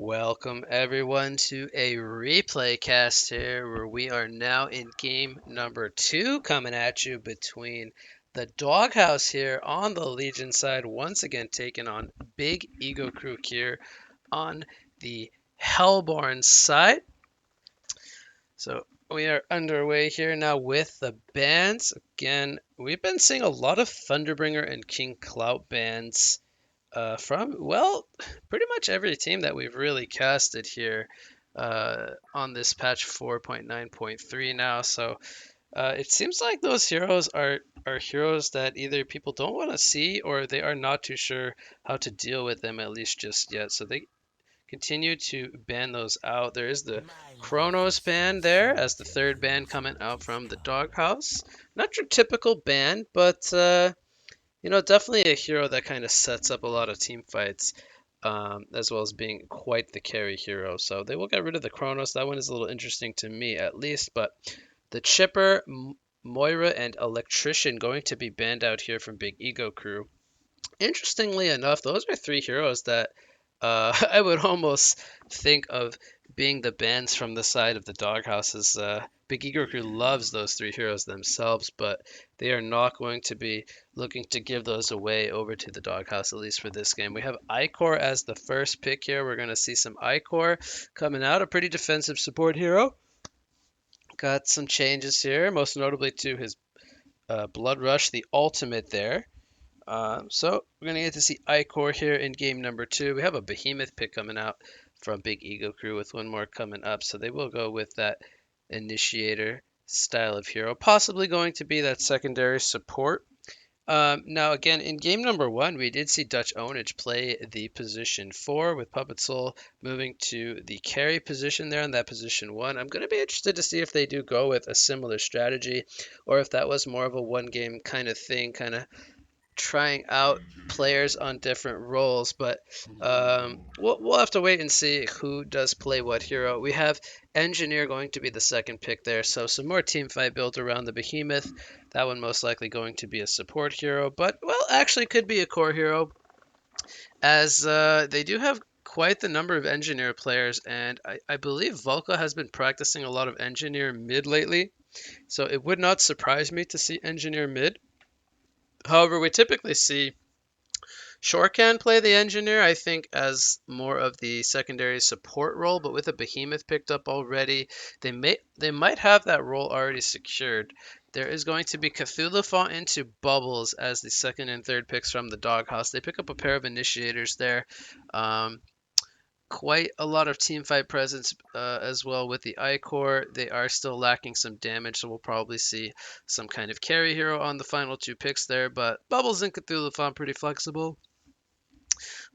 Welcome everyone to a replay cast here where we are now in game number 2 coming at you between the Doghouse here on the Legion side, once again taking on Big Ego Crew here on the Hellborn side. So we are underway here now with the bands. Again, we've been seeing a lot of Thunderbringer and King Clout bands from, well, pretty much every team that we've really casted here on this patch 4.9.3 now. So it seems like those heroes are heroes that either people don't want to see or they are not too sure how to deal with them, at least just yet. So they continue to ban those out. There is the Chronos ban there as the third ban coming out from the Doghouse. Not your typical ban, but definitely a hero that kind of sets up a lot of team fights, as well as being quite the carry hero. So they will get rid of the Chronos. That one is a little interesting to me, at least. But the Chipper, Moira, and Electrician going to be banned out here from Big Ego Crew. Interestingly enough, those are three heroes that I would almost think of being the bans from the side of the Doghouses. Big Ego Crew loves those three heroes themselves, but they are not going to be looking to give those away over to the Doghouse, at least for this game. We have Icor as the first pick here. We're going to see some Icor coming out, a pretty defensive support hero. Got some changes here, most notably to his Blood Rush, the ultimate there. So we're going to get to see Icor here in game number 2. We have a Behemoth pick coming out from Big Ego Crew with one more coming up. So they will go with that initiator style of hero, possibly going to be that secondary support. Now, again, in game number 1, we did see Dutch Ownage play the position 4 with Puppet Soul moving to the carry position there on that position 1. I'm going to be interested to see if they do go with a similar strategy or if that was more of a one-game kind of thing, kind of trying out players on different roles, but we'll have to wait and see who does play what hero. We have Engineer going to be the second pick there, so some more team fight built around the Behemoth. That one most likely going to be a support hero, but, well, actually could be a core hero, as they do have quite the number of Engineer players, and I believe Volka has been practicing a lot of Engineer mid lately, so it would not surprise me to see Engineer mid. However, we typically see Shore can play the engineer, I think, as more of the secondary support role, but with a behemoth picked up already, they might have that role already secured. There is going to be Cthulhu fall into Bubbles as the second and third picks from the Doghouse. They pick up a pair of initiators there. Um, Quite a lot of team fight presence as well with the Icor. They are still lacking some damage, so we'll probably see some kind of carry hero on the final two picks there. But Bubbles and Cthulhu fall pretty flexible.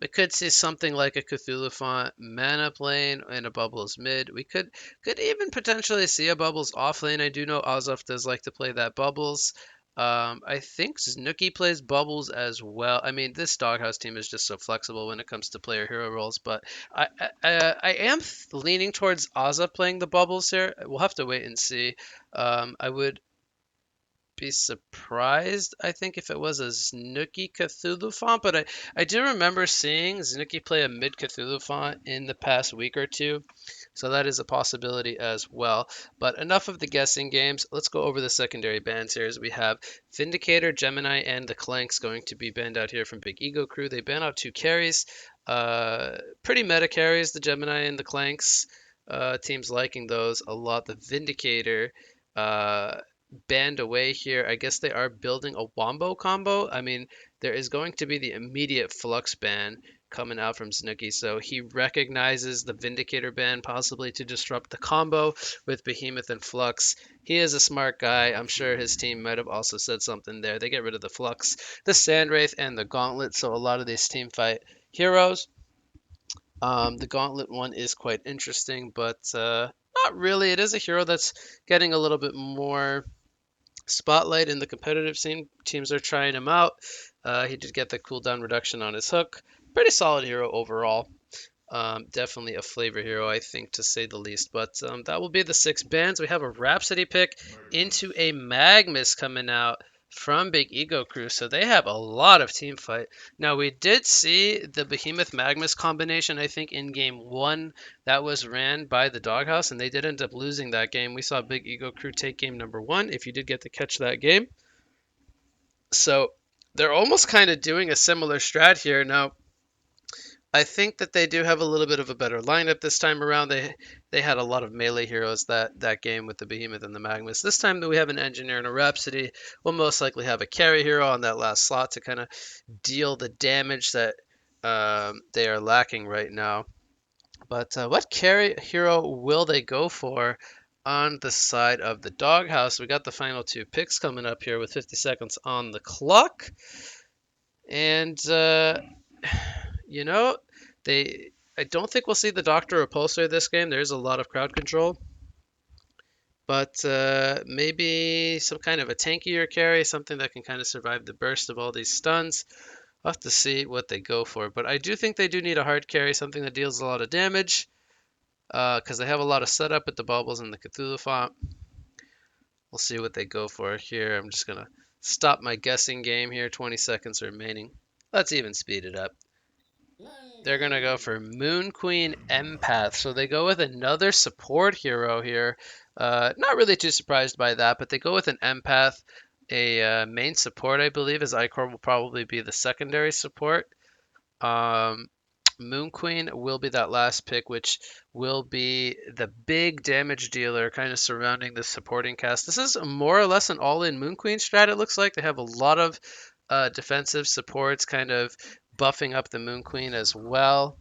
We could see something like a Cthulhu font mana plane and a Bubbles mid. We could even potentially see a Bubbles off lane. I do know Ozov does like to play that Bubbles. I think Snooki plays Bubbles as well. I mean, this Doghouse team is just so flexible when it comes to player hero roles, but I am leaning towards Ozov playing the Bubbles here. We'll have to wait and see. I would be surprised, I think, if it was a Snooki Cthulhu font, but I do remember seeing Snooki play a mid Cthulhu font in the past week or two, so that is a possibility as well. But enough of the guessing games. Let's go over the secondary bans here. As we have Vindicator, Gemini, and the Clanks going to be banned out here from Big Ego Crew. They ban out two carries, pretty meta carries, the Gemini and the Clanks. Teams liking those a lot. The Vindicator. Banned away here. I guess they are building a Wombo combo. I mean, there is going to be the immediate Flux ban coming out from Snooki, so he recognizes the Vindicator ban possibly to disrupt the combo with Behemoth and Flux. He is a smart guy. I'm sure his team might have also said something there. They get rid of the Flux, the Sandwraith, and the Gauntlet, so a lot of these team fight heroes. The Gauntlet one is quite interesting, but not really. It is a hero that's getting a little bit more spotlight in the competitive scene. Teams are trying him out. He did get the cooldown reduction on his hook. Pretty solid hero overall. Definitely a flavor hero, I think, to say the least. But that will be the 6 bans. We have a Rhapsody pick into a Magmus coming out from Big Ego Crew, so they have a lot of team fight. Now, we did see the Behemoth Magnus combination, I think, in game one that was ran by the Doghouse, and they did end up losing that game. We saw Big Ego Crew take game number one, if you did get to catch that game. So they're almost kind of doing a similar strat here. Now, I think that they do have a little bit of a better lineup this time around. They had a lot of melee heroes that game with the Behemoth and the Magnus. This time that we have an Engineer and a Rhapsody, we'll most likely have a carry hero on that last slot to kind of deal the damage that they are lacking right now. But what carry hero will they go for on the side of the Doghouse? We got the final two picks coming up here with 50 seconds on the clock. And you know, they I don't think we'll see the Doctor Repulsor this game. There's a lot of crowd control. But maybe some kind of a tankier carry, something that can kind of survive the burst of all these stuns. We'll have to see what they go for. But I do think they do need a hard carry, something that deals a lot of damage. Because they have a lot of setup with the bubbles and the Cthulhu font. We'll see what they go for here. I'm just going to stop my guessing game here. 20 seconds remaining. Let's even speed it up. They're going to go for Moon Queen Empath. So they go with another support hero here. Not really too surprised by that, but they go with an Empath. A main support, I believe, as Icor will probably be the secondary support. Moon Queen will be that last pick, which will be the big damage dealer kind of surrounding the supporting cast. This is more or less an all-in Moon Queen strat, it looks like. They have a lot of defensive supports kind of buffing up the Moon Queen as well.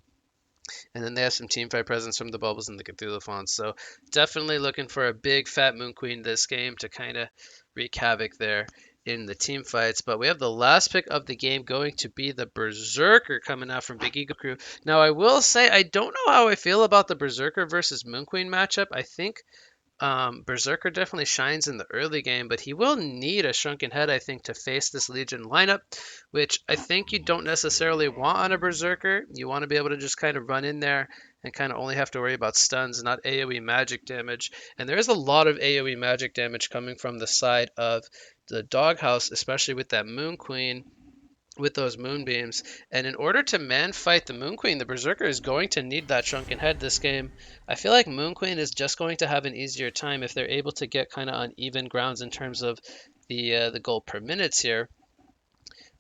And then they have some teamfight presence from the Bubbles and the Cthulhu fonts. So definitely looking for a big fat Moon Queen this game to kind of wreak havoc there in the team fights. But we have the last pick of the game going to be the Berserker coming out from Big Ego Crew. Now, I will say I don't know how I feel about the Berserker versus Moon Queen matchup. I think Berserker definitely shines in the early game, but he will need a Shrunken Head, I think, to face this Legion lineup, which I think you don't necessarily want on a Berserker. You want to be able to just kind of run in there and kind of only have to worry about stuns, not AoE magic damage. And there is a lot of AoE magic damage coming from the side of the Doghouse, especially with that Moon Queen, with those moonbeams. And in order to man fight the Moon Queen, the Berserker is going to need that Shrunken Head this game. I feel like Moon Queen is just going to have an easier time if they're able to get kind of on even grounds in terms of the gold per minutes here.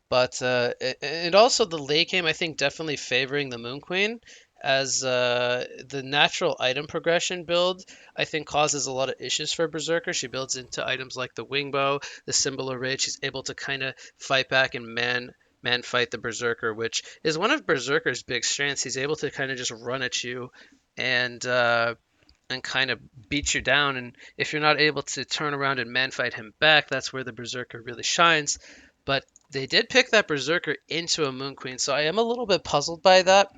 But and also the late game, I think, definitely favoring the Moon Queen, as the natural item progression build, I think, causes a lot of issues for Berserker. She builds into items like the Wingbow, the Symbol of Rage. She's able to kind of fight back and man fight the Berserker, which is one of Berserker's big strengths. He's able to kind of just run at you and kind of beat you down. And if you're not able to turn around and man fight him back, that's where the Berserker really shines. But they did pick that Berserker into a Moon Queen, so I am a little bit puzzled by that.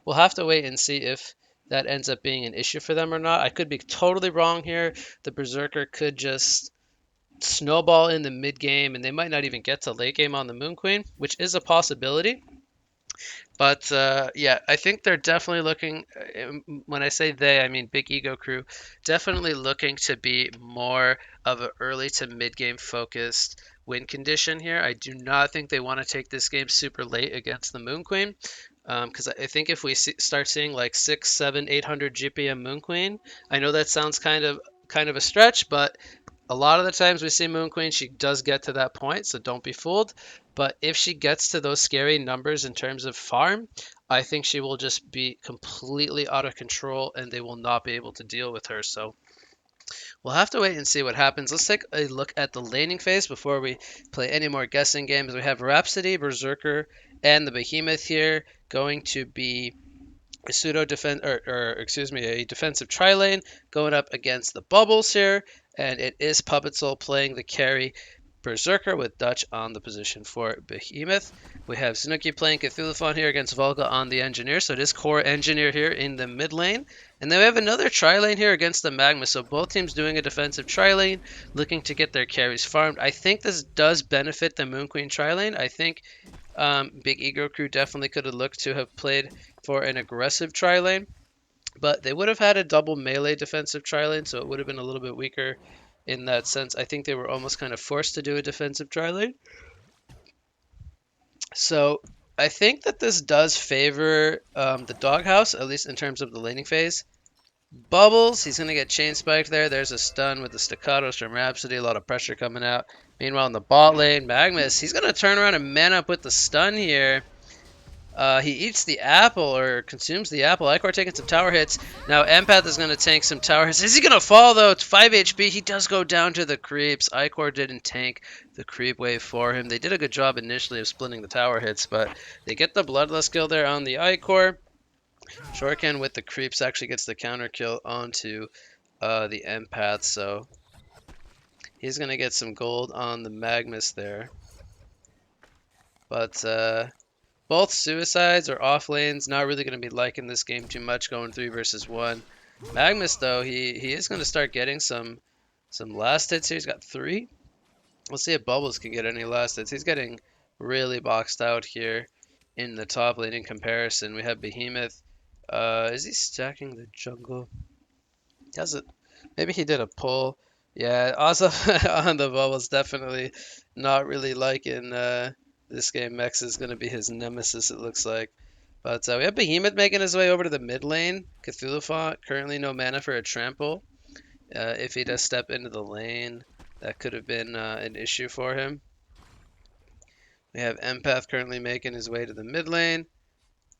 We'll have to wait and see if that ends up being an issue for them or not. I could be totally wrong here. The Berserker could just snowball in the mid game, and they might not even get to late game on the Moon Queen, which is a possibility. But yeah, I think they're definitely looking, when I say they, I mean Big Ego Crew, definitely looking to be more of an early to mid game focused win condition here. I do not think they want to take this game super late against the Moon Queen. Because I think if we start seeing like 6, 7, 800 GPM Moon Queen, I know that sounds kind of a stretch, but a lot of the times we see Moon Queen, she does get to that point, so don't be fooled. But if she gets to those scary numbers in terms of farm, I think she will just be completely out of control and they will not be able to deal with her. So we'll have to wait and see what happens. Let's take a look at the laning phase before we play any more guessing games. We have Rhapsody, Berserker, and the Behemoth here going to be a pseudo defense, or excuse me, a defensive tri-lane going up against the Bubbles here, and it is Puppet Soul playing the carry Berserker with Dutch on the position for Behemoth. We have Snooki playing Cthulhuphon here against Volga on the Engineer, so it is Core Engineer here in the mid lane. And then we have another tri-lane here against the Magma, so both teams doing a defensive tri-lane, looking to get their carries farmed. I think this does benefit the Moon Queen tri-lane. I think Big Ego Crew definitely could have looked to have played for an aggressive tri-lane, but they would have had a double melee defensive tri-lane, so it would have been a little bit weaker in that sense. I think they were almost kind of forced to do a defensive dry lane. So I think that this does favor the Doghouse, at least in terms of the laning phase. Bubbles, he's going to get chain spiked there. There's a stun with the staccatos from Rhapsody, a lot of pressure coming out. Meanwhile, in the bot lane, Magnus, he's going to turn around and man up with the stun here. He eats the apple or consumes the apple. Icor taking some tower hits. Now Empath is going to tank some tower hits. Is he going to fall though? It's 5 HP. He does go down to the creeps. Icor didn't tank the creep wave for him. They did a good job initially of splitting the tower hits, but they get the Bloodlust kill there on the Icor. Shuriken with the creeps actually gets the counter kill onto the Empath, so he's going to get some gold on the Magnus there. But both suicides or off lanes, not really going to be liking this game too much, going 3 versus 1. Magnus, though, he is going to start getting some last hits here. He's got 3. We'll see if Bubbles can get any last hits. He's getting really boxed out here in the top lane in comparison. We have Behemoth. Is he stacking the jungle? Does it? Maybe he did a pull. Yeah, also on the Bubbles, definitely not really liking this game. Mex is going to be his nemesis, it looks like. But we have Behemoth making his way over to the mid lane. Cthulhu Font, currently no mana for a trample. If he does step into the lane, that could have been an issue for him. We have Empath currently making his way to the mid lane.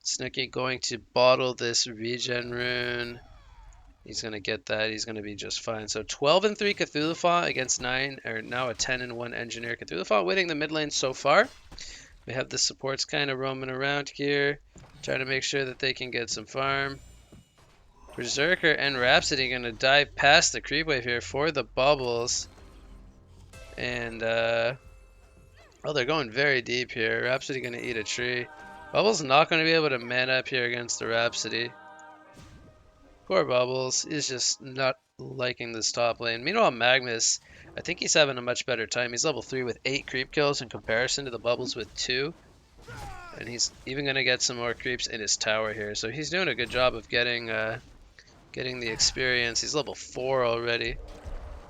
Snooki going to bottle this regen rune. He's going to get that. He's going to be just fine. So 12 and 3 Cthulhu Font against 9, or now a 10 and 1 Engineer. Cthulhu Font winning the mid lane so far. We have the supports kind of roaming around here, trying to make sure that they can get some farm. Berserker and Rhapsody going to dive past the creep wave here for the bubbles. And, oh, they're going very deep here. Rhapsody going to eat a tree. Bubbles not going to be able to man up here against the Rhapsody. Poor Bubbles is just not liking this top lane. Meanwhile, Magnus, I think he's having a much better time. He's level 3 with 8 creep kills in comparison to the Bubbles with 2. And he's even going to get some more creeps in his tower here. So he's doing a good job of getting the experience. He's level 4 already.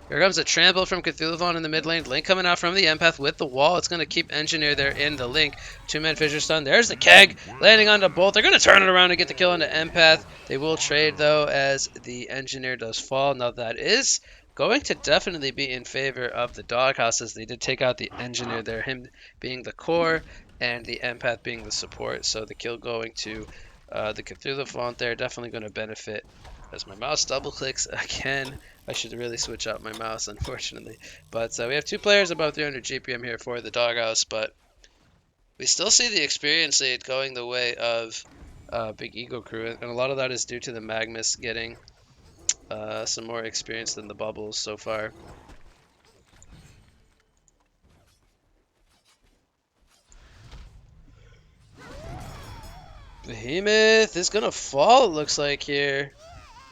Here comes a trample from Cthulhu Font in the mid lane. Link coming out from the Empath with the wall. It's going to keep Engineer there in the Link. 2-man Fissure Stun. There's the Keg landing onto both. They're going to turn it around and get the kill into Empath. They will trade, though, as the Engineer does fall. Now, that is going to definitely be in favor of the Doghouse, as they did take out the Engineer there, him being the core and the Empath being the support. So the kill going to the Cthulhu Font there, definitely going to benefit. As my mouse double clicks again. I should really switch out my mouse, unfortunately. But we have 2 players above 300 GPM here for the Doghouse, but we still see the experience lead going the way of Big Ego Crew, and a lot of that is due to the Magnus getting some more experience than the Bubbles so far. Behemoth is going to fall, it looks like, here.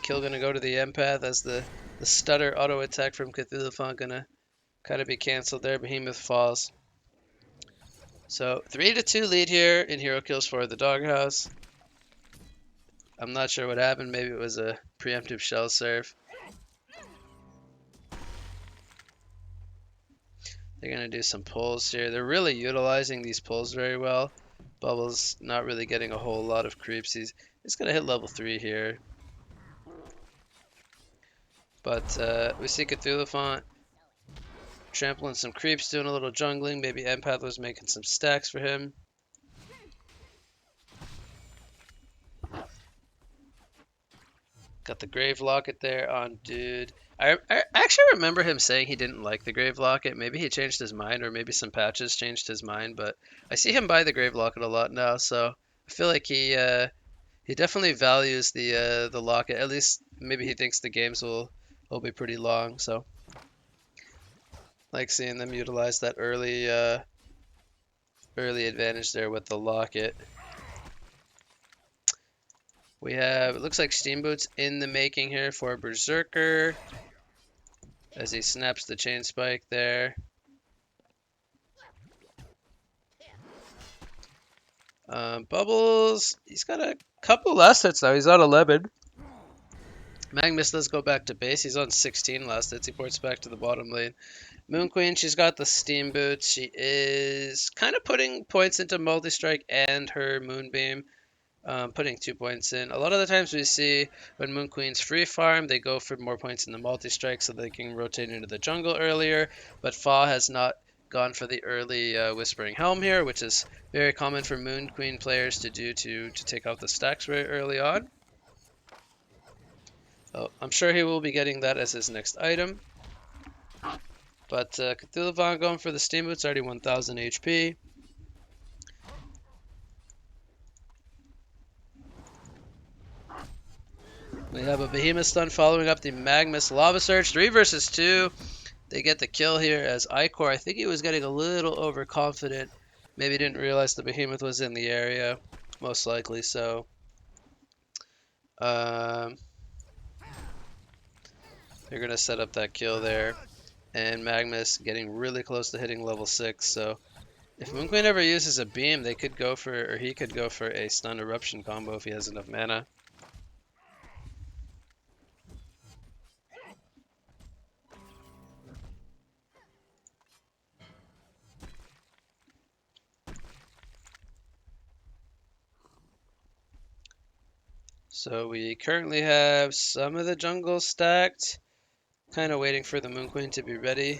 Kill going to go to the Empath as the stutter auto attack from Cthulhu Font going to kind of be canceled there. Behemoth falls. So 3-2 lead here in hero kills for the Doghouse. I'm not sure what happened. Maybe it was a preemptive shell serve. They're going to do some pulls here. They're really utilizing these pulls very well. Bubbles not really getting a whole lot of creeps. He's going to hit level 3 here. But we see Cthulhu Font trampling some creeps, doing a little jungling. Maybe Empath was making some stacks for him. Got the Grave Locket there on Dude. I actually remember him saying he didn't like the Grave Locket. Maybe he changed his mind, or maybe some patches changed his mind. But I see him buy the Grave Locket a lot now, so I feel like he definitely values the locket. At least maybe he thinks the games will be pretty long. So like seeing them utilize that early advantage there with the locket. We have, it looks like Steamboot's in the making here for Berserker as he snaps the chain spike there. Bubbles, he's got a couple last hits now. He's at 11. Magnus does go back to base. He's on 16 last hits. He ports back to the bottom lane. Moon Queen, she's got the steam boots. She is kind of putting points into multi-strike and her moonbeam. Putting 2 points in. A lot of the times we see when Moon Queen's free farm, they go for more points in the multi-strike so they can rotate into the jungle earlier. But Fa has not gone for the early Whispering Helm here, which is very common for Moon Queen players to do to take out the stacks very early on. Oh, I'm sure he will be getting that as his next item. But Cthulhu going for the steam boots, already 1000 HP. We have a Behemoth Stun following up the Magnus Lava Surge. 3 versus 2. They get the kill here as Icor, I think he was getting a little overconfident. Maybe didn't realize the Behemoth was in the area. Most likely so. They're going to set up that kill there. And Magnus getting really close to hitting level 6. So if Moon Queen ever uses a beam, they could go for, or he could go for a Stun Eruption combo if he has enough mana. So we currently have some of the jungle stacked. Kind of waiting for the Moon Queen to be ready.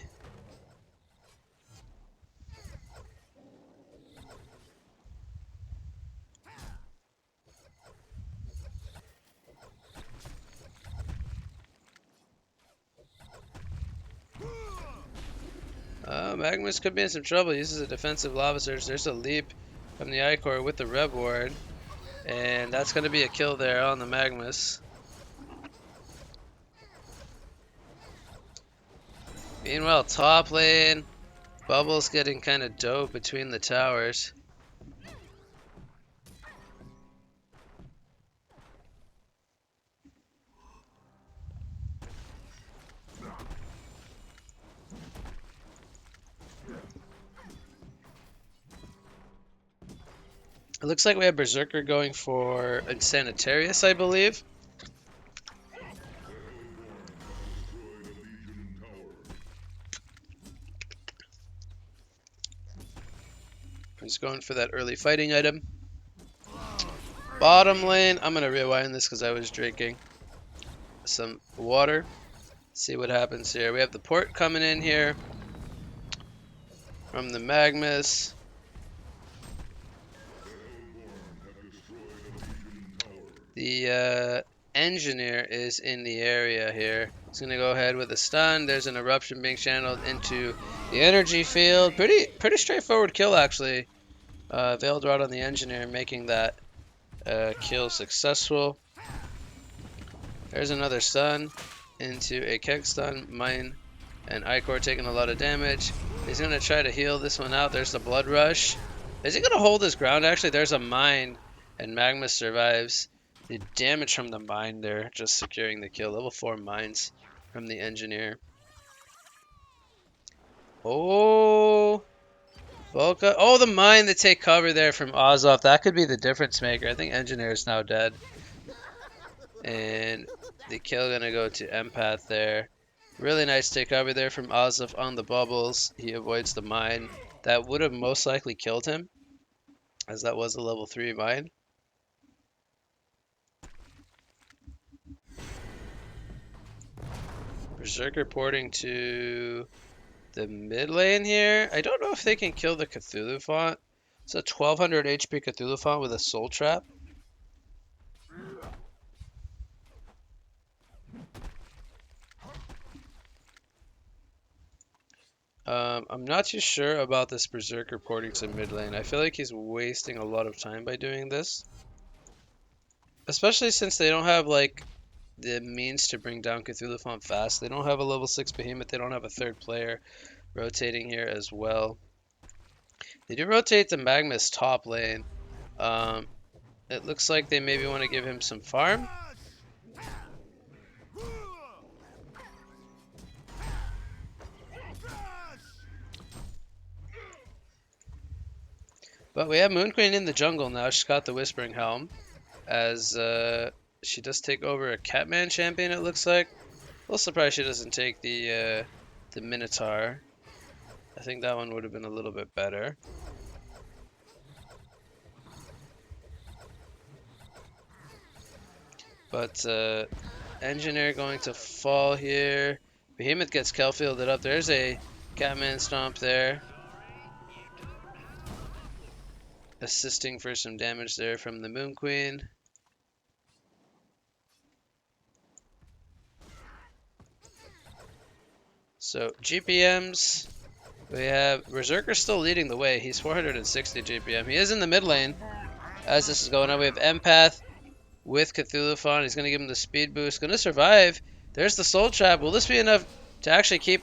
Magnus could be in some trouble. Uses a defensive Lava Surge. There's a leap from the Icor with the Rev Ward. And that's going to be a kill there on the Magnus. Meanwhile, top lane, Bubbles getting kind of dope between the towers. It looks like we have Berserker going for Insanitarius, I believe. He's going for that early fighting item. Bottom lane, I'm going to rewind this because I was drinking some water. See what happens here. We have the port coming in here from the Magnus. The engineer is in the area here. He's going to go ahead with a stun. There's an eruption being channeled into the energy field. Pretty straightforward kill, actually. Veiled Rod on the engineer, making that kill successful. There's another stun into a keg stun. Mine and Icor taking a lot of damage. He's going to try to heal this one out. There's the blood rush. Is he going to hold his ground? Actually, there's a mine, and Magnus survives. The damage from the mine there, just securing the kill. Level 4 mines from the engineer. Oh, Volca. Oh, the mine that take cover there from Ozov. That could be the difference maker. I think engineer is now dead. And the kill gonna go to Empath there. Really nice take cover there from Ozov on the bubbles. He avoids the mine. That would have most likely killed him, as that was a level 3 mine. Berserker porting to the mid lane here. I don't know if they can kill the Cthulhu font. It's a 1200 HP Cthulhu font with a soul trap. I'm not too sure about this Berserker porting to mid lane. I feel like he's wasting a lot of time by doing this. Especially since they don't have like the means to bring down Cthulhu font fast. They don't have a level 6 behemoth. They don't have a third player rotating here as well. They do rotate the Magnus top lane. It looks like they maybe want to give him some farm. But we have Moon Queen in the jungle now. She's got the Whispering Helm, as she does take over a Catman champion, it looks like. A little surprised she doesn't take the Minotaur. I think that one would have been a little bit better. But Engineer going to fall here. Behemoth gets Kelfielded up. There's a Catman Stomp there. Assisting for some damage there from the Moon Queen. So GPMs, we have Berserker still leading the way. He's 460 GPM. He is in the mid lane as this is going on. We have Empath with Cthulhuphon. He's going to give him the speed boost. Going to survive. There's the Soul Trap. Will this be enough to actually keep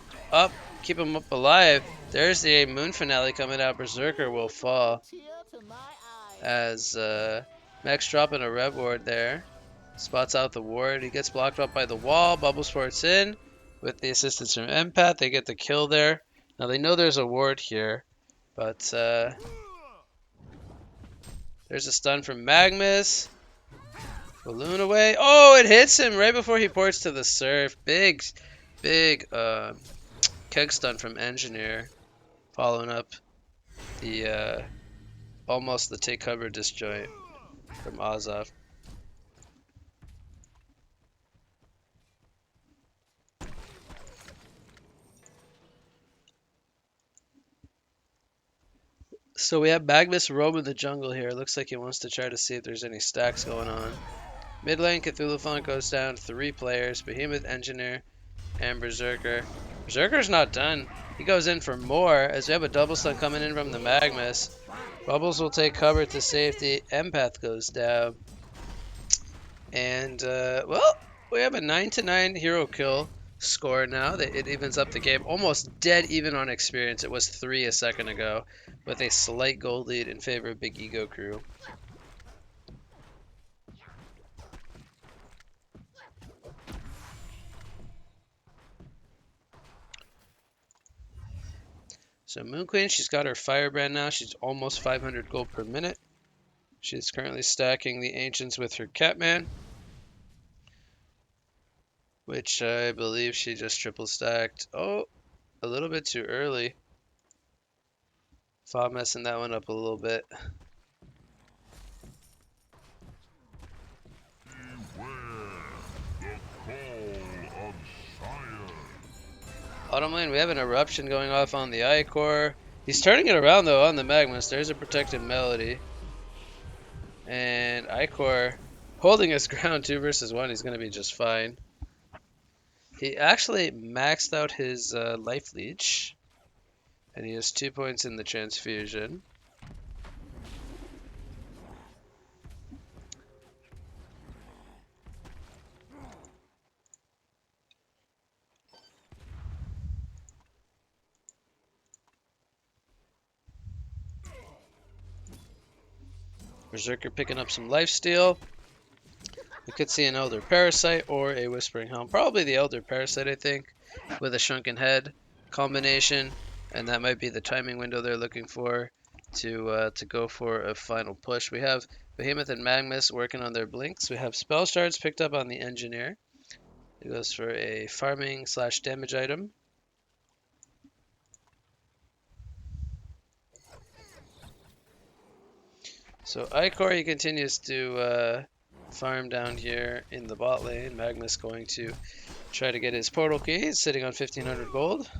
him up alive? There's the Moon Finale coming out. Berserker will fall as Max dropping a Rev Ward there. Spots out the ward. He gets blocked up by the wall. Bubble Sports in with the assistance from Empath. They get the kill there. Now they know there's a ward here, but there's a stun from Magnus. Balloon away. Oh, it hits him right before he ports to the surf. Big keg stun from Engineer. Following up the almost the take cover disjoint from Azov. So we have Magnus roaming the jungle here. Looks like he wants to try to see if there's any stacks going on. Mid lane, Cthulhuphon goes down 3 players. Behemoth, Engineer, and Berserker. Berserker's not done. He goes in for more as we have a double stun coming in from the Magnus. Bubbles will take cover to safety. Empath goes down. And, well, we have a 9-9 hero kill score now. It evens up the game. Almost dead even on experience. It was 3 a second ago, with a slight gold lead in favor of Big Ego Crew. So Moon Queen, she's got her Firebrand now. She's almost 500 gold per minute. She's currently stacking the Ancients with her Catman, which I believe she just triple stacked. Oh, a little bit too early. Fob messing that one up a little bit. Bottom lane, we have an eruption going off on the Icor. He's turning it around though on the Magnus. There's a protected Melody. And Icor holding his ground 2 versus 1. He's going to be just fine. He actually maxed out his life leech. And he has 2 points in the transfusion. Berserker picking up some lifesteal. We could see an Elder Parasite or a Whispering Helm. Probably the Elder Parasite, I think, with a Shrunken Head combination. And that might be the timing window they're looking for to go for a final push. We have Behemoth and Magnus working on their blinks. We have Spell Shards picked up on the Engineer. It goes for a farming / damage item. So Icor, he continues to farm down here in the bot lane. Magnus going to try to get his portal key. He's sitting on 1500 gold.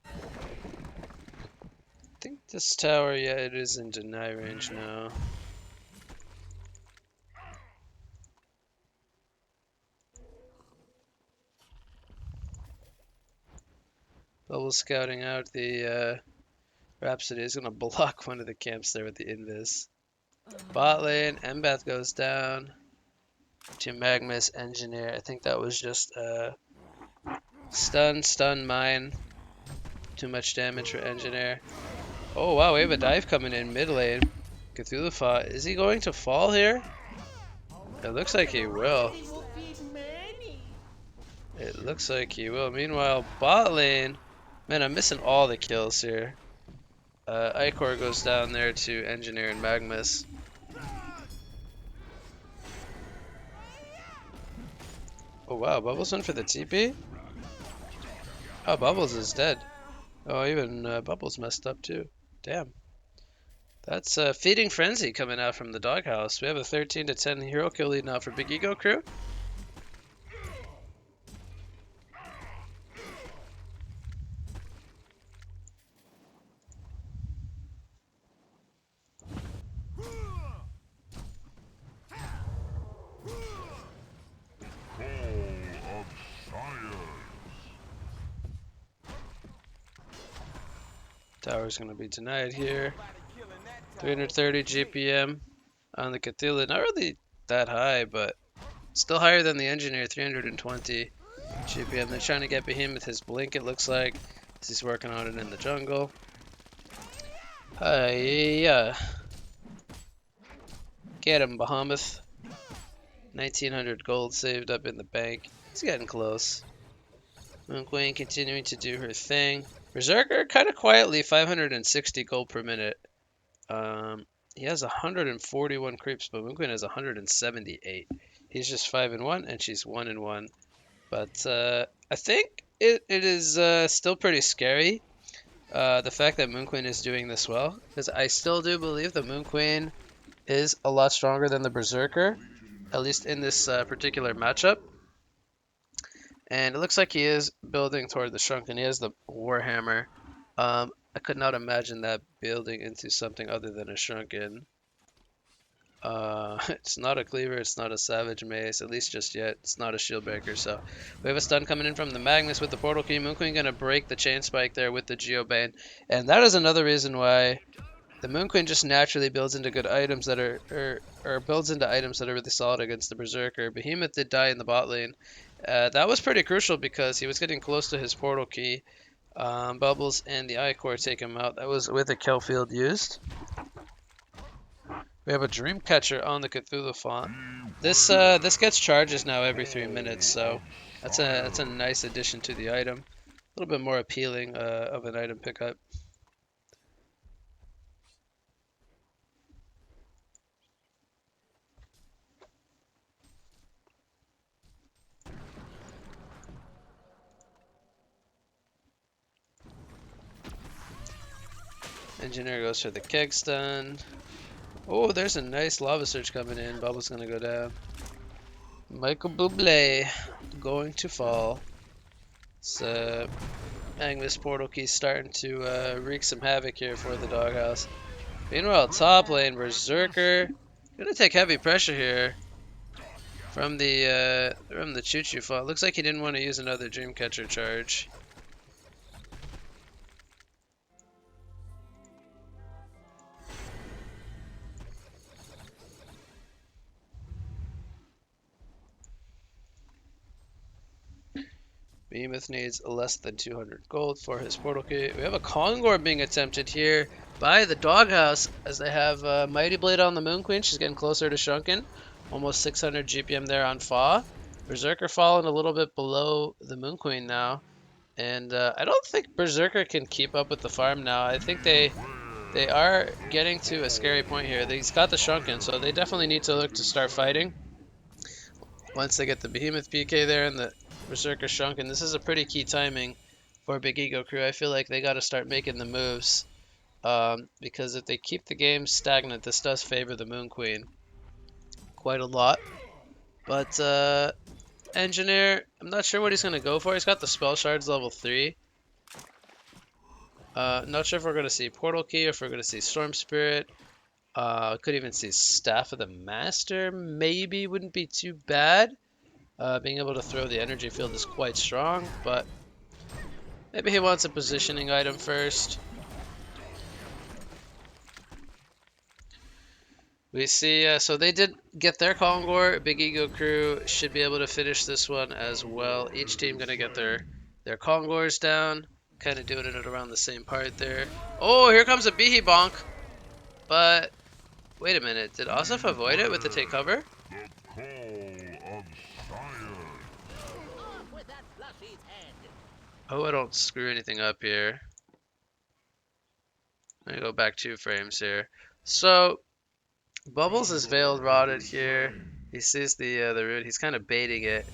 I think this tower, yeah, it is in deny range now. Bubble scouting out the Rhapsody is going to block one of the camps there with the Invis. Bot lane, Embath goes down to Magnus Engineer. I think that was just stun mine. Too much damage for Engineer. Oh wow, we have a dive coming in mid lane. Cthulhu, is he going to fall here? It looks like he will. It looks like he will. Meanwhile, bot lane. Man, I'm missing all the kills here. Icor goes down there to Engineer and Magnus. Oh wow, Bubbles went for the TP? Oh, Bubbles is dead. Oh, even Bubbles messed up too. Damn. That's Feeding Frenzy coming out from the Doghouse. We have a 13 to 10 hero kill lead now for Big Ego Crew. Tower's gonna be denied here. 330 GPM on the Cthulhu. Not really that high, but still higher than the Engineer, 320 GPM. They're trying to get Behemoth his blink, it looks like. He's working on it in the jungle. Yeah. Get him, Behemoth. 1900 gold saved up in the bank. He's getting close. Moon Queen continuing to do her thing. Berserker kind of quietly, 560 gold per minute. He has 141 creeps, but Moon Queen has 178. He's just 5-1, and she's 1-1. But I think it is still pretty scary. The fact that Moon Queen is doing this well, because I still do believe the Moon Queen is a lot stronger than the Berserker, at least in this particular matchup. And it looks like he is building toward the Shrunken. He has the Warhammer. I could not imagine that building into something other than a Shrunken. It's not a Cleaver, it's not a Savage Mace, at least just yet. It's not a Shield Breaker, so we have a stun coming in from the Magnus with the Portal Key. Moon Queen gonna break the Chain Spike there with the Geobane. And that is another reason why the Moon Queen just naturally builds into good items that are, or builds into items that are really solid against the Berserker. Behemoth did die in the bot lane. That was pretty crucial because he was getting close to his Portal Key. Bubbles and the Icor take him out. That was with a kill field used. We have a Dreamcatcher on the Cthulhu font. This gets charges now every 3 minutes, so that's a nice addition to the item. A little bit more appealing of an item pickup. Engineer goes for the keg stun. Oh, there's a nice lava surge coming in. Bubble's gonna go down. Michael Bublé going to fall. So Magnus Portal Key starting to wreak some havoc here for the Doghouse. Meanwhile, top lane Berserker gonna take heavy pressure here from the Choo Choo font. Looks like he didn't want to use another Dreamcatcher charge. Behemoth needs less than 200 gold for his Portal Key. We have a Kongor being attempted here by the Doghouse as they have Mighty Blade on the Moon Queen. She's getting closer to Shrunken. Almost 600 GPM there on Fa. Berserker falling a little bit below the Moon Queen now. And I don't think Berserker can keep up with the farm now. I think they are getting to a scary point here. He's got the Shrunken, so they definitely need to look to start fighting. Once they get the Behemoth PK there and the Berserker Shrunken, this is a pretty key timing for Big Ego Crew. I feel like they got to start making the moves because if they keep the game stagnant, this does favor the Moon Queen quite a lot. But Engineer, I'm not sure what he's going to go for. He's got the Spell Shards level 3. Not sure if we're going to see Portal Key or if we're going to see Storm Spirit. Could even see Staff of the Master. Maybe wouldn't be too bad. Being able to throw the energy field is quite strong, but maybe he wants a positioning item first. We see, so they did get their Kongor. Big Ego Crew should be able to finish this one as well. Each team going to get their Kongors down. Kind of doing it around the same part there. Oh, here comes a Bihi Bonk. But, wait a minute. Did Asaf avoid it with the take cover? hope I don't screw anything up here. Let me go back 2 frames here. So Bubbles is veiled rotted here. He sees the root. He's kind of baiting it.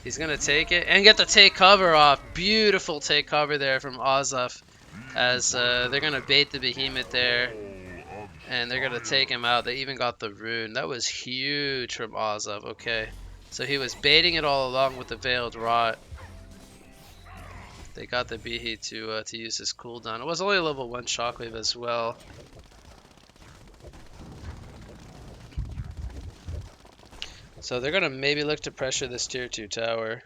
He's gonna take it and get the take cover off. Beautiful take cover there from Ozuf, as they're gonna bait the behemoth there, and they're gonna take him out. They even got the rune. That was huge from Ozuf. Okay, so he was baiting it all along with the veiled rot. They got the Behe to use his cooldown. It was only a level 1 shockwave as well. So they're gonna maybe look to pressure this tier 2 tower.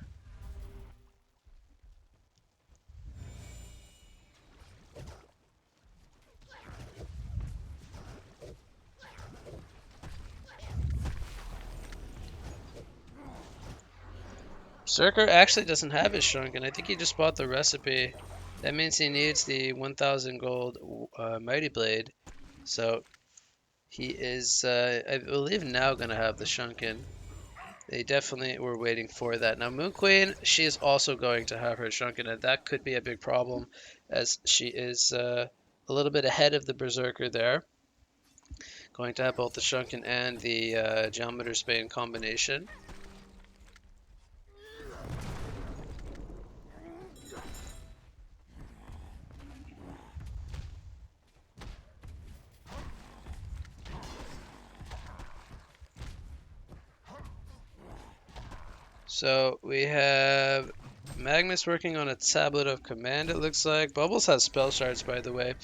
Berserker actually doesn't have his shrunken. I think he just bought the recipe. That means he needs the 1000 gold Mighty Blade. So he is, I believe, now going to have the shrunken. They definitely were waiting for that. Now Moon Queen, she is also going to have her shrunken, and that could be a big problem, as she is a little bit ahead of the Berserker there. Going to have both the shrunken and the Geometer's Bane combination. So we have Magnus working on a tablet of command, it looks like. Bubbles has spell shards, by the way.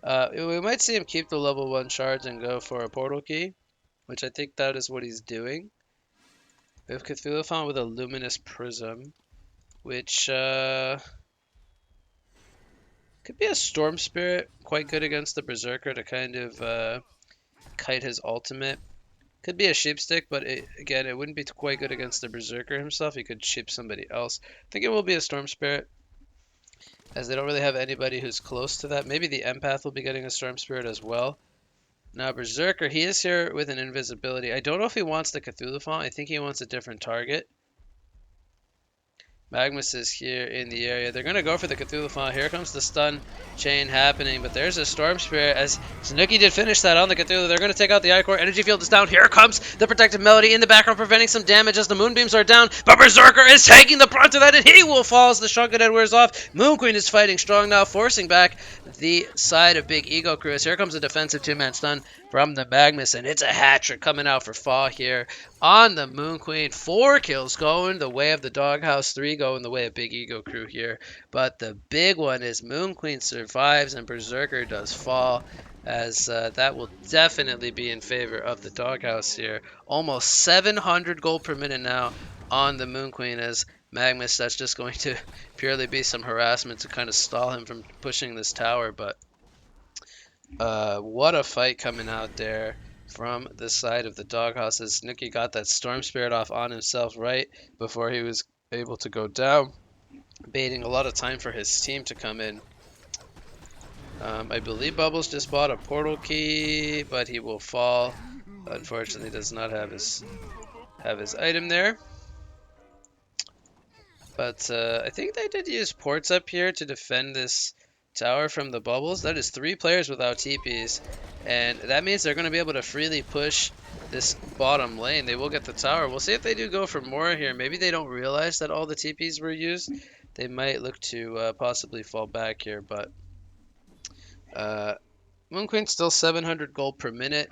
We might see him keep the level 1 shards and go for a portal key, which I think that is what he's doing. We have Cthulhu with a luminous prism, which could be a storm spirit, quite good against the Berserker to kind of kite his ultimate. Could be a sheepstick, but again, it wouldn't be quite good against the Berserker himself. He could sheep somebody else. I think it will be a Storm Spirit, as they don't really have anybody who's close to that. Maybe the Empath will be getting a Storm Spirit as well. Now, Berserker, he is here with an invisibility. I don't know if he wants the Cthulhu Font. I think he wants a different target. Magnus is here in the area. They're going to go for the Cthulhu Font. Here comes the stun chain happening, but there's a Storm Spirit as Sanuki did finish that on the Cthulhu. They're going to take out the Ichor. Energy field is down. Here comes the Protective Melody in the background, preventing some damage as the Moonbeams are down, but Berserker is taking the brunt of that, and he will fall as the Shrunken Head wears off. Moon Queen is fighting strong now, forcing back the side of Big Ego Crew. Here comes a defensive 2-man stun from the Magnus, and it's a hat-trick coming out for Fa here on the Moon Queen. 4 kills going the way of the Doghouse, 3 going the way of Big Ego Crew here. But the big one is Moon Queen survives and Berserker does fall, as that will definitely be in favor of the Doghouse here. Almost 700 gold per minute now on the Moon Queen, as Magnus, that's just going to purely be some harassment to kind of stall him from pushing this tower. But what a fight coming out there from the side of the Doghouse, as Nuki got that Storm Spirit off on himself right before he was able to go down, baiting a lot of time for his team to come in. I believe Bubbles just bought a portal key, but he will fall. Unfortunately, does not have his item there. But I think they did use ports up here to defend this tower from the Bubbles. That is 3 players without TPs, and that means they're going to be able to freely push this bottom lane. They will get the tower. We'll see if they do go for more here. Maybe they don't realize that all the TPs were used. They might look to possibly fall back here, but Moon Queen's still 700 gold per minute,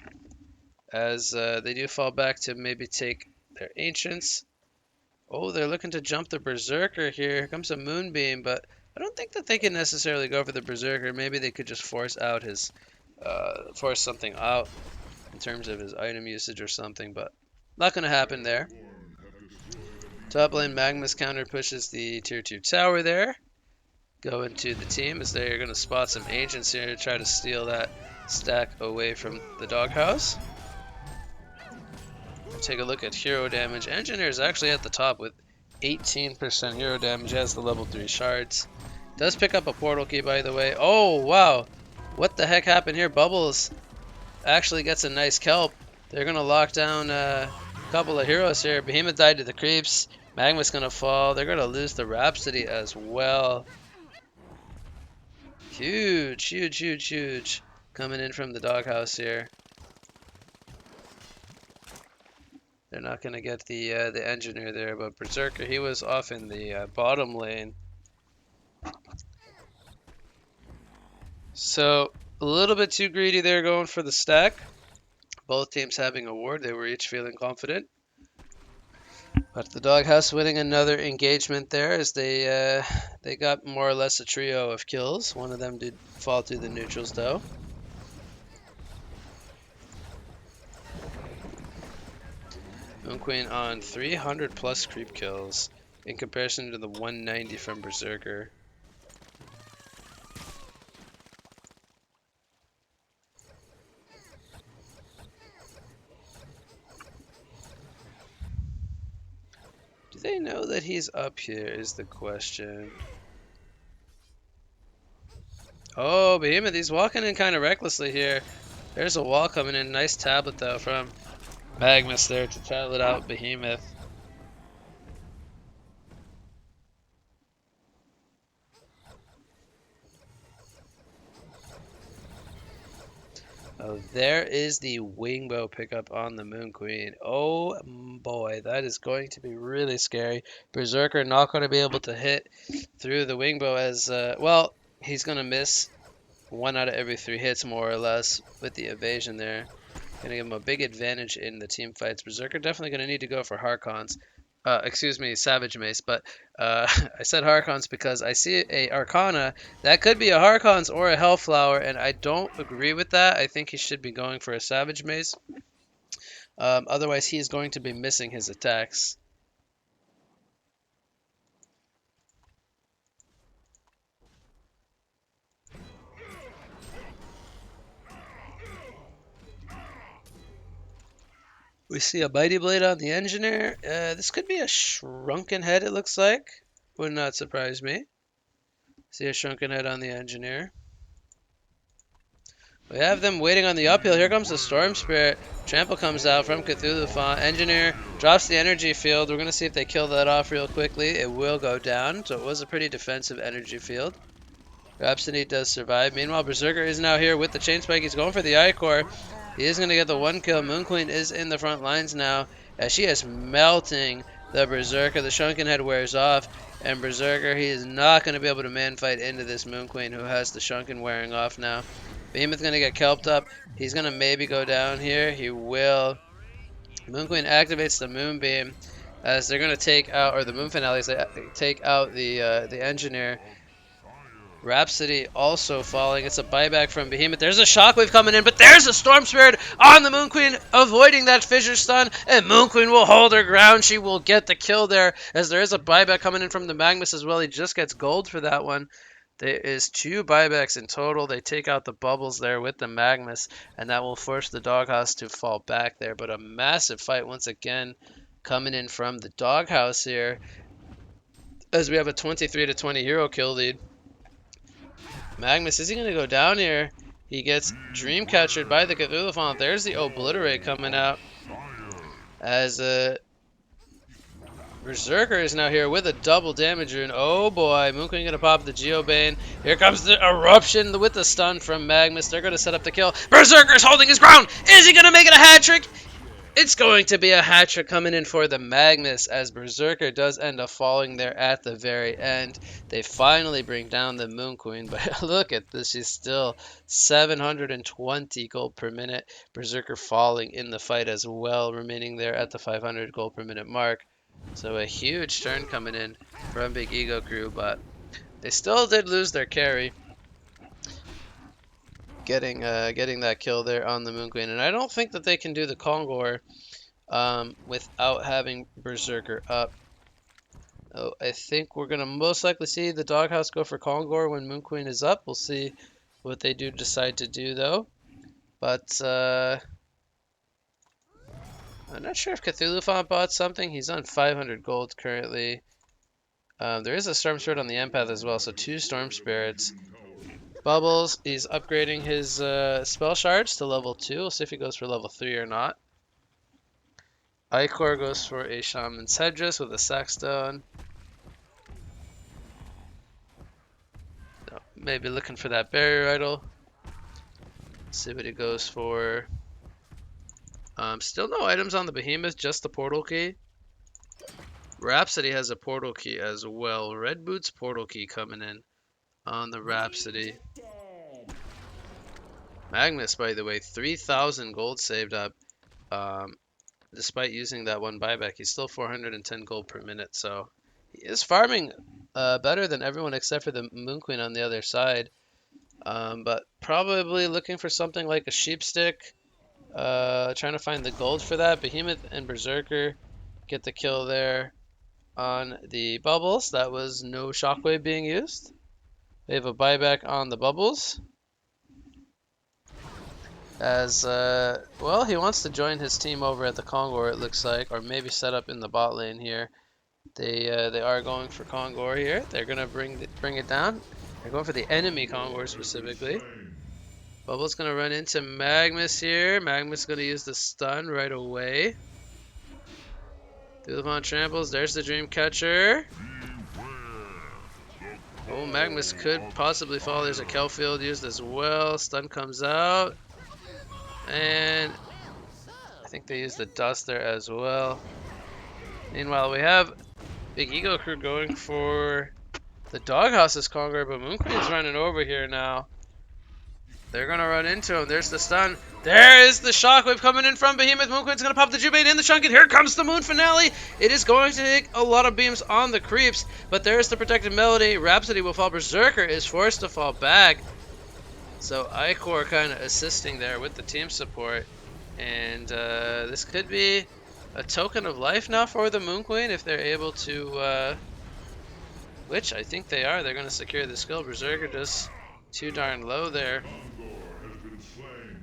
as they do fall back to maybe take their Ancients. Oh, they're looking to jump the Berserker here. Here comes a Moonbeam, but I don't think that they can necessarily go for the Berserker. Maybe they could just force out his, force something out in terms of his item usage or something, but not going to happen there. Top lane Magnus counter pushes the tier 2 tower there. Going to the team, as they're going to spot some Ancients here to try to steal that stack away from the Doghouse. Take a look at hero damage. Engineer is actually at the top with 18% hero damage as the level 3 shards. Does pick up a portal key, by the way. Oh, wow. What the heck happened here? Bubbles actually gets a nice kelp. They're going to lock down a couple of heroes here. Behemoth died to the creeps. Magma's gonna fall. They're gonna lose the Rhapsody as well. Huge, huge, huge, huge. Coming in from the Doghouse here. They're not gonna get the Engineer there, but Berserker, he was off in the bottom lane. So a little bit too greedy there going for the stack. Both teams having a ward. They were each feeling confident. But the Doghouse winning another engagement there as they got more or less a trio of kills. One of them did fall through the neutrals though. Moon Queen on 300 plus creep kills in comparison to the 190 from Berserker. Do they know that he's up here is the question. Oh, Behemoth, he's walking in kind of recklessly here. There's a wall coming in. Nice tablet though from Magnus there to tablet out Behemoth. Oh, there is the Wingbow pickup on the Moon Queen. Oh boy, that is going to be really scary. Berserker not going to be able to hit through the Wingbow as, well, he's going to miss 1 out of every 3 hits more or less with the evasion there. Going to give him a big advantage in the team fights. Berserker definitely going to need to go for Harkons. Excuse me, Savage Mace, but I said Harkons because I see a Arcana. That could be a Harkons or a Hellflower, and I don't agree with that. I think he should be going for a Savage Mace. Otherwise, he is going to be missing his attacks. We see a Mighty Blade on the Engineer. This could be a Shrunken Head, it looks like. Would not surprise me. See a Shrunken Head on the Engineer. We have them waiting on the uphill. Here comes the Storm Spirit. Trample comes out from Cthulhu Font. Engineer drops the energy field. We're going to see if they kill that off real quickly. It will go down, so it was a pretty defensive energy field. Rhapsody does survive. Meanwhile, Berserker is now here with the Chain Spike. He's going for the Ichor. He is going to get the 1 kill. Moon Queen is in the front lines now as she is melting the Berserker. The Shrunken Head wears off, and Berserker, he is not going to be able to man fight into this Moon Queen who has the Shrunken wearing off now. Behemoth's going to get kelped up. He's going to maybe go down here. He will. Moon Queen activates the Moonbeam as they're going to take out, or the Moon Finales, they take out the Engineer. Rhapsody also falling. It's a buyback from Behemoth. There's a Shockwave coming in, but there's a Storm Spirit on the Moon Queen, avoiding that Fissure Stun, and Moon Queen will hold her ground. She will get the kill there, as there is a buyback coming in from the Magnus as well. He just gets gold for that one. There is 2 buybacks in total. They take out the bubbles there with the Magnus, and that will force the Doghouse to fall back there. But a massive fight once again coming in from the Doghouse here, as we have a 23-20 hero kill lead. Magnus, is he going to go down here? He gets Dreamcatchered by the Cthulhu Font. There's the Obliterate coming out. As Berserker is now here with a double damage rune. Oh boy, Moon Queen going to pop the Geobane. Here comes the Eruption with the stun from Magnus. They're going to set up the kill. Berserker's holding his ground. Is he going to make it a hat trick? It's going to be a hat trick coming in for the Magnus, as Berserker does end up falling there at the very end. They finally bring down the Moon Queen, but look at this. She's still 720 gold per minute. Berserker falling in the fight as well, remaining there at the 500 gold per minute mark. So a huge turn coming in from Big Ego Crew, but they still did lose their carry. Getting that kill there on the Moon Queen, and I don't think that they can do the Kongor without having Berserker up. Oh, I think we're gonna most likely see the Doghouse go for Kongor when Moon Queen is up. We'll see what they do decide to do though. But I'm not sure if Cthulhu Font bought something. He's on 500 gold currently. There is a Storm Spirit on the Empath as well, so 2 Storm Spirits. Bubbles, he's upgrading his spell shards to level 2. We'll see if he goes for level 3 or not. Icor goes for a Shaman's Headdress with a Sackstone. So maybe looking for that Barrier Idol. See what he goes for. Still no items on the Behemoth, just the Portal Key. Rhapsody has a Portal Key as well. Red Boots Portal Key coming in on the Rhapsody. Magnus, by the way, 3,000 gold saved up. Despite using that one buyback, he's still 410 gold per minute. So he is farming better than everyone except for the Moon Queen on the other side. But probably looking for something like a Sheep Stick. Trying to find the gold for that. Behemoth and Berserker get the kill there on the bubbles. That was no shockwave being used. We have a buyback on the bubbles. As, well, he wants to join his team over at the Kongor, it looks like, or maybe set up in the bot lane here. They are going for Kongor here. They're gonna bring it down. They're going for the enemy Kongor specifically. Bubble's gonna run into Magnus here. Magnus gonna use the stun right away. Thulevon tramples. There's the Dreamcatcher. Oh, Magnus could possibly fall. There's a Kelfield used as well. Stun comes out. And I think they used the dust there as well. Meanwhile, we have Big Ego Crew going for the Doghouse's Conqueror, but Moon Queen's running over here now. They're going to run into him. There's the stun. There is the shockwave coming in from Behemoth. Moon Queen's going to pop the Jubate in the chunk, and here comes the Moon Finale. It is going to take a lot of beams on the creeps, but there's the protected Melody. Rhapsody will fall. Berserker is forced to fall back. So Icor kind of assisting there with the team support. And this could be a token of life now for the Moon Queen if they're able to, which I think they are. They're going to secure the skill. Berserker just too darn low there.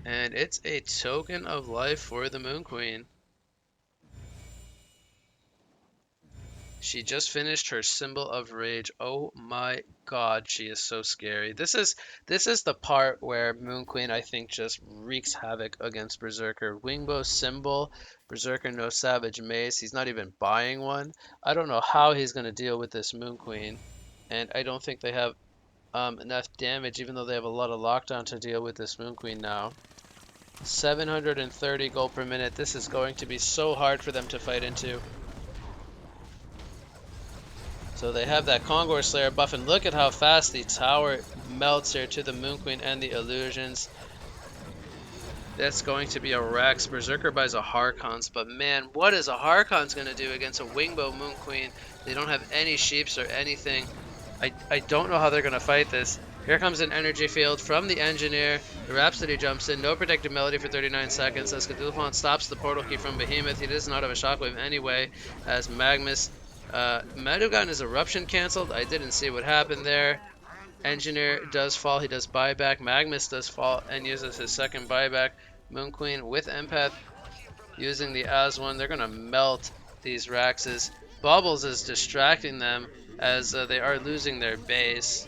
And it's a token of life for the Moon Queen. She just finished her Symbol of Rage. Oh my god, she is so scary. This is the part where Moon Queen, I think, just wreaks havoc against Berserker. Wingbow Symbol, Berserker no Savage Mace. He's not even buying one. I don't know how he's going to deal with this Moon Queen. And I don't think they have enough damage, even though they have a lot of lockdown to deal with this Moon Queen now. 730 gold per minute. This is going to be so hard for them to fight into. So they have that Kongor Slayer buff, and look at how fast the tower melts here to the Moon Queen and the illusions. That's going to be a Rex. Berserker buys a Harkons, but man, what is a Harkons going to do against a Wingbow Moon Queen? They don't have any sheeps or anything. I don't know how they're going to fight this. Here comes an energy field from the Engineer. The Rhapsody jumps in. No protected Melody for 39 seconds. As Cthulhu stops the portal key from Behemoth. He does not have a shockwave anyway. As Magnus. Madugan's Eruption canceled. I didn't see what happened there. Engineer does fall. He does buyback. Magnus does fall and uses his second buyback. Moon Queen with Empath using the As-1. They're going to melt these Raxes. Bubbles is distracting them as they are losing their base.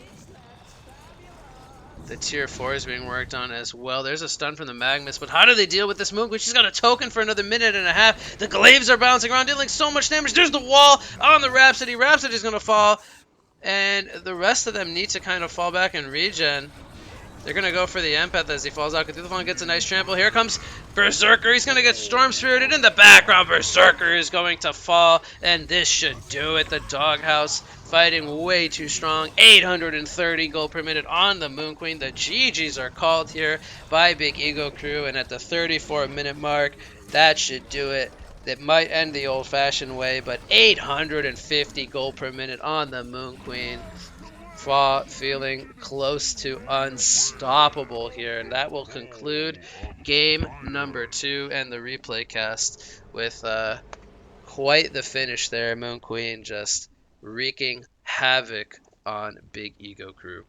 The tier 4 is being worked on as well. There's a stun from the Magnus, but how do they deal with this Moon Queen? She's got a token for another minute and a half. The glaives are bouncing around, dealing so much damage. There's the wall on the Rhapsody. Rhapsody's going to fall, and the rest of them need to kind of fall back and regen. They're going to go for the Empath as he falls out. Cthulhu gets a nice trample. Here comes Berserker. He's going to get Storm Spirited in the background. Berserker is going to fall, and this should do it. The Doghouse fighting way too strong. 830 gold per minute on the Moon Queen. The GGs are called here by Big Ego Crew, and at the 34-minute mark, that should do it. It might end the old-fashioned way, but 850 gold per minute on the Moon Queen. Feeling close to unstoppable here, and that will conclude game number 2 and the replay cast with quite the finish there. Moon Queen just wreaking havoc on Big Ego Crew.